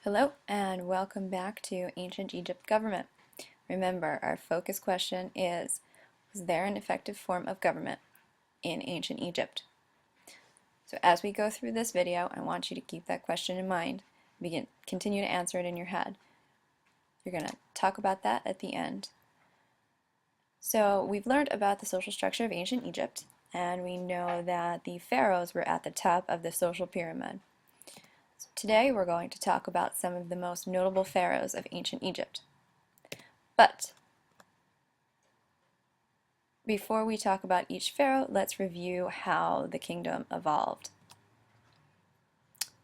Hello and welcome back to Ancient Egypt Government. Remember, our focus question is, was there an effective form of government in ancient Egypt? So as we go through this video, I want you to keep that question in mind. Continue to answer it in your head. You're going to talk about that at the end. So we've learned about the social structure of ancient Egypt, and we know that the pharaohs were at the top of the social pyramid. Today we're going to talk about some of the most notable pharaohs of ancient Egypt. But before we talk about each pharaoh, let's review how the kingdom evolved.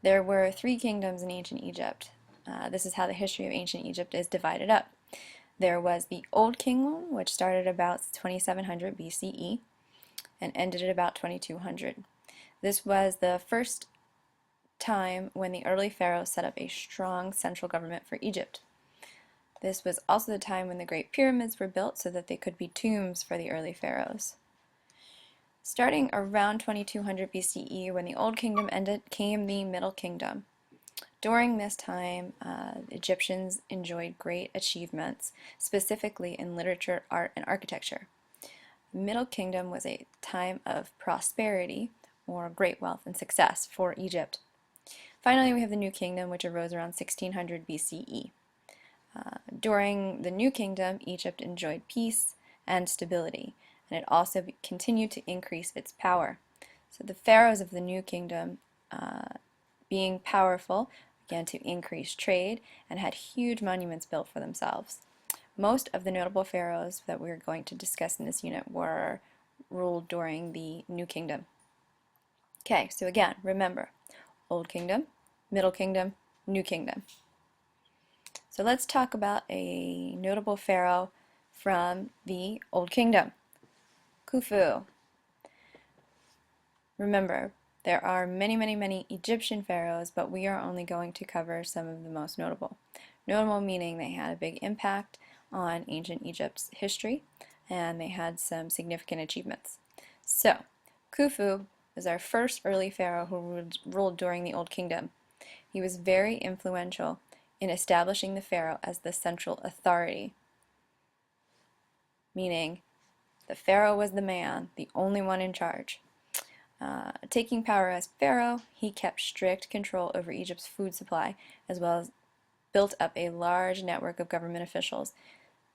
There were three kingdoms in ancient Egypt. This is how the history of ancient Egypt is divided up. There was the Old Kingdom, which started about 2700 BCE and ended at about 2200. This was the first time when the early pharaohs set up a strong central government for Egypt. This was also the time when the Great Pyramids were built so that they could be tombs for the early pharaohs. Starting around 2200 BCE, when the Old Kingdom ended, came the Middle Kingdom. During this time, Egyptians enjoyed great achievements, specifically in literature, art, and architecture. The Middle Kingdom was a time of prosperity, or great wealth and success for Egypt. Finally, we have the New Kingdom, which arose around 1600 BCE. During the New Kingdom, Egypt enjoyed peace and stability, and it also continued to increase its power. So the pharaohs of the New Kingdom, being powerful, began to increase trade and had huge monuments built for themselves. Most of the notable pharaohs that we're going to discuss in this unit were ruled during the New Kingdom. Okay, so again, remember, Old Kingdom, Middle Kingdom, New Kingdom. So let's talk about a notable pharaoh from the Old Kingdom, Khufu. Remember, there are many Egyptian pharaohs, but we are only going to cover some of the most notable. Notable meaning they had a big impact on ancient Egypt's history, and they had some significant achievements. So, Khufu is our first early pharaoh who ruled during the Old Kingdom. He was very influential in establishing the pharaoh as the central authority, meaning the pharaoh was the man, the only one in charge. Taking power as pharaoh, he kept strict control over Egypt's food supply, as well as built up a large network of government officials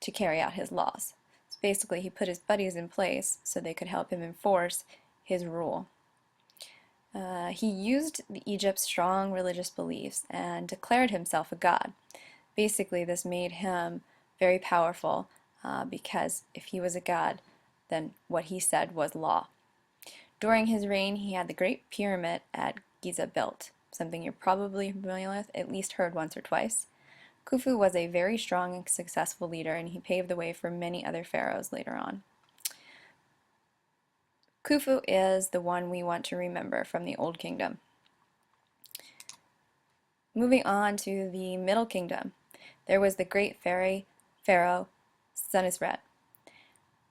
to carry out his laws. So basically, he put his buddies in place so they could help him enforce his rule. He used Egypt's strong religious beliefs and declared himself a god. Basically, this made him very powerful because if he was a god, then what he said was law. During his reign, he had the Great Pyramid at Giza built, something you're probably familiar with, at least heard once or twice. Khufu was a very strong and successful leader, and he paved the way for many other pharaohs later on. Khufu is the one we want to remember from the Old Kingdom. Moving on to the Middle Kingdom, there was the great pharaoh Senusret.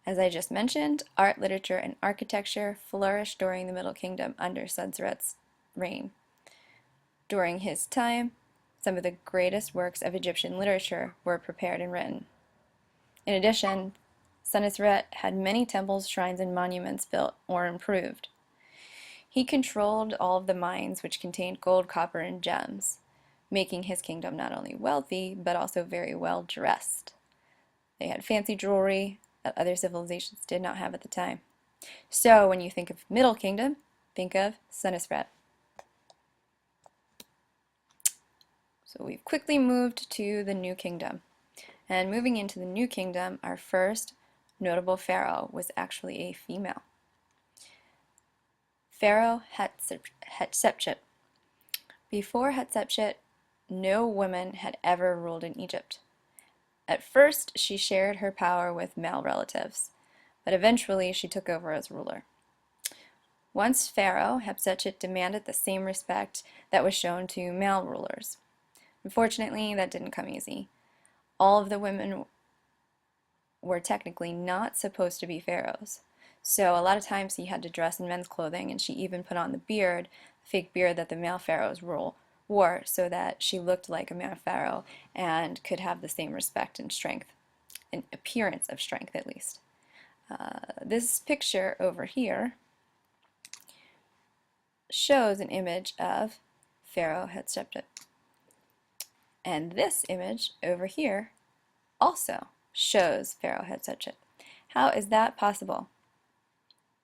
As I just mentioned, art, literature, and architecture flourished during the Middle Kingdom under Senusret's reign. During his time, some of the greatest works of Egyptian literature were prepared and written. In addition, Senusret had many temples, shrines, and monuments built or improved. He controlled all of the mines which contained gold, copper, and gems, making his kingdom not only wealthy, but also very well dressed. They had fancy jewelry that other civilizations did not have at the time. So when you think of Middle Kingdom, think of Senusret. So we've quickly moved to the New Kingdom. And moving into the New Kingdom, our first notable pharaoh was actually a female. Pharaoh Hatshepsut. Before Hatshepsut, no woman had ever ruled in Egypt. At first, she shared her power with male relatives, but eventually she took over as ruler. Once Pharaoh, Hatshepsut demanded the same respect that was shown to male rulers. Unfortunately, that didn't come easy. All of the women were technically not supposed to be pharaohs. So a lot of times he had to dress in men's clothing, and she even put on the beard, the fake beard that the male pharaohs war so that she looked like a man of Pharaoh and could have the same respect and strength, an appearance of strength at least. This picture over here shows an image of Pharaoh Hatshepsut. And this image over here also shows Pharaoh Hatshepsut. How is that possible?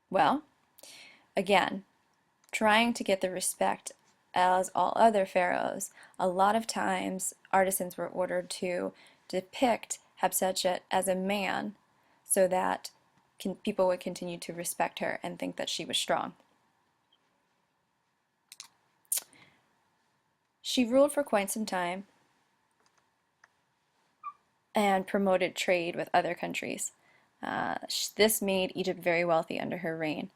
Well, again, trying to get the respect as all other pharaohs, a lot of times artisans were ordered to depict Hatshepsut as a man so that people would continue to respect her and think that she was strong. She ruled for quite some time and promoted trade with other countries. This made Egypt very wealthy under her reign.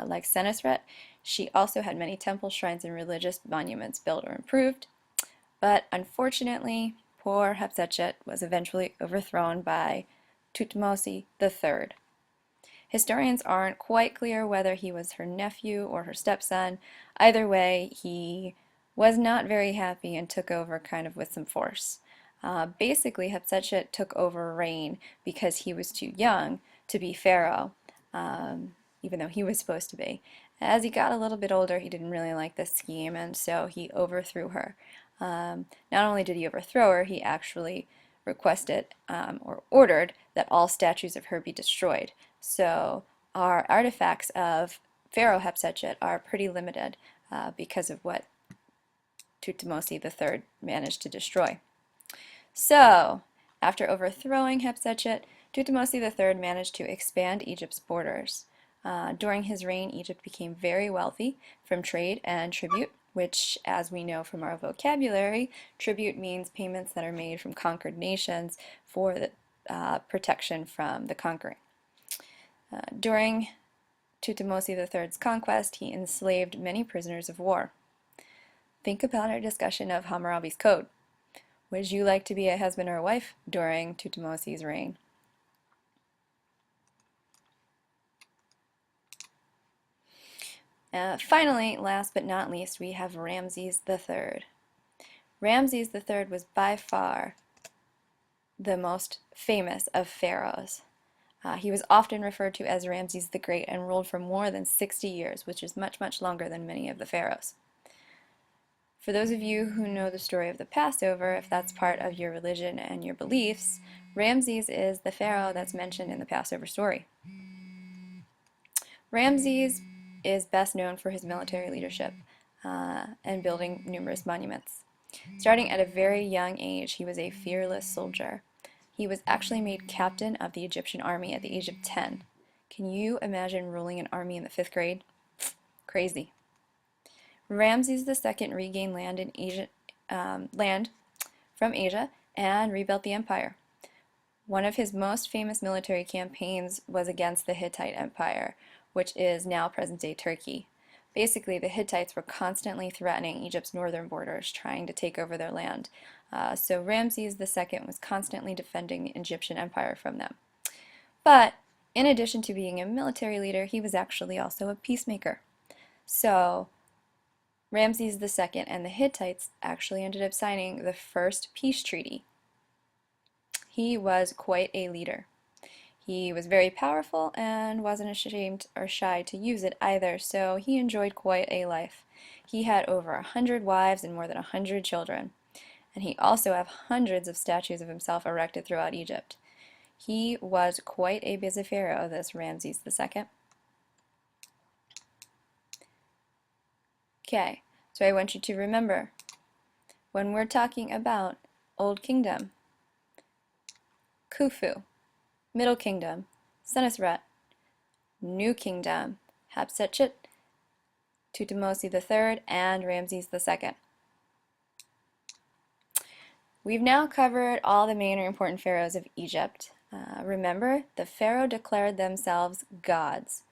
Like Senusret, she also had many temples, shrines, and religious monuments built or improved. But unfortunately, poor Hatshepsut was eventually overthrown by Thutmose III. Historians aren't quite clear whether he was her nephew or her stepson. Either way, he was not very happy and took over kind of with some force. Basically, Hatshepsut took over reign because he was too young to be pharaoh, even though he was supposed to be. As he got a little bit older, he didn't really like this scheme, and so he overthrew her. Not only did he overthrow her, he actually requested or ordered that all statues of her be destroyed. So our artifacts of Pharaoh Hatshepsut are pretty limited because of what Thutmose III managed to destroy. So, after overthrowing Hatshepsut, Thutmose III managed to expand Egypt's borders. During his reign, Egypt became very wealthy from trade and tribute, which, as we know from our vocabulary, tribute means payments that are made from conquered nations for the protection from the conquering. During Thutmose III's conquest, he enslaved many prisoners of war. Think about our discussion of Hammurabi's Code. Would you like to be a husband or a wife during Thutmose's reign? Finally, last but not least, we have Ramses III. Ramses III was by far the most famous of pharaohs. He was often referred to as Ramses the Great and ruled for more than 60 years, which is much, much longer than many of the pharaohs. For those of you who know the story of the Passover, if that's part of your religion and your beliefs, Ramses is the pharaoh that's mentioned in the Passover story. Ramses is best known for his military leadership and building numerous monuments. Starting at a very young age, he was a fearless soldier. He was actually made captain of the Egyptian army at the age of 10. Can you imagine ruling an army in the 5th grade? Crazy. Ramses II regained land from Asia and rebuilt the empire. One of his most famous military campaigns was against the Hittite Empire, which is now present-day Turkey. Basically, the Hittites were constantly threatening Egypt's northern borders, trying to take over their land. So Ramses II was constantly defending the Egyptian empire from them. But in addition to being a military leader, he was actually also a peacemaker. So Ramses II and the Hittites actually ended up signing the first peace treaty. He was quite a leader. He was very powerful and wasn't ashamed or shy to use it either, so he enjoyed quite a life. He had over 100 wives and more than 100 children, and he also had hundreds of statues of himself erected throughout Egypt. He was quite a busy pharaoh, this Ramses II. Okay, so I want you to remember, when we're talking about Old Kingdom, Khufu, Middle Kingdom, Senusret, New Kingdom, Hatshepsut, Thutmose III, and Ramses II. We've now covered all the main or important pharaohs of Egypt. Remember, the pharaoh declared themselves gods.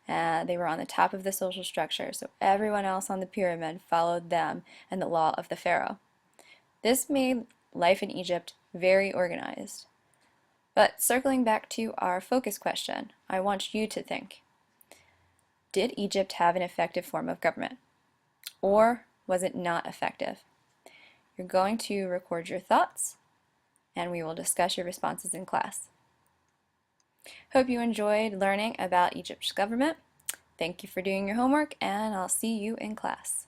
They were on the top of the social structure, so everyone else on the pyramid followed them and the law of the pharaoh. This made life in Egypt very organized. But circling back to our focus question, I want you to think. Did Egypt have an effective form of government? Or was it not effective? You're going to record your thoughts, and we will discuss your responses in class. Hope you enjoyed learning about Egypt's government. Thank you for doing your homework, and I'll see you in class.